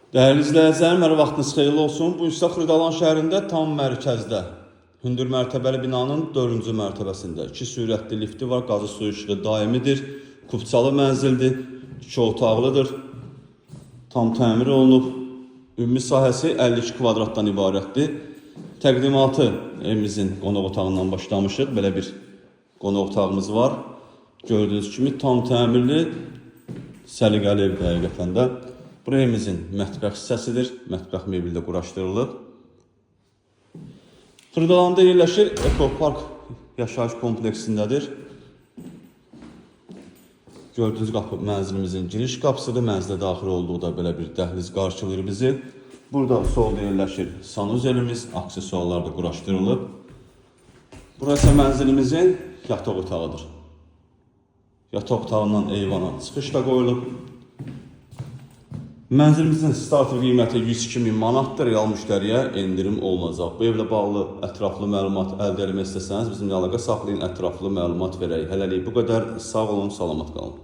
Dəyərli izləyicilərim, hər vaxtınız xeyirli olsun. Bu isə Xırdalan şəhərində tam mərkəzdə, hündür mərtəbəli binanın 4-cü mərtəbəsində 2 sürətli lifti var, qazı suyu işığı daimidir, kubçalı mənzildir, 2 otaqlıdır, tam təmir olunub, ümumi sahəsi 52 kvadratdan ibarətdir. Təqdimatı evimizin qonaq otağından başlamışıq, belə bir qonaq otağımız var. Gördüyünüz kimi tam təmirli, səliqəli ev həqiqətən də. Bu evimizin mətbəx hissəsidir. Mətbəx mebeli də quraşdırılıb. Xırdalanda yerləşir, Ekopark yaşayış kompleksindədir. Gördüyünüz qapı mənzilimizin giriş qapısıdır. Mənzilə daxil olduğu belə bir dəhliz qarşılayır bizi. Burada solda yerləşir sanuzelimiz, aksesuarlar da quraşdırılıb. Burası mənzilimizin yataq otağıdır. Yataq otağından eyvana çıxış da qoyulub. Mənzilimizin starter qiyməti 102.000 manatdır. Real müştəriyə endirim olunacaq. Bu evlə bağlı ətraflı məlumat əldə etmək istəsəniz bizimlə əlaqə saxlayın, ətraflı məlumat verək. Hələlik bu qədər. Sağ olun, salamat qalın.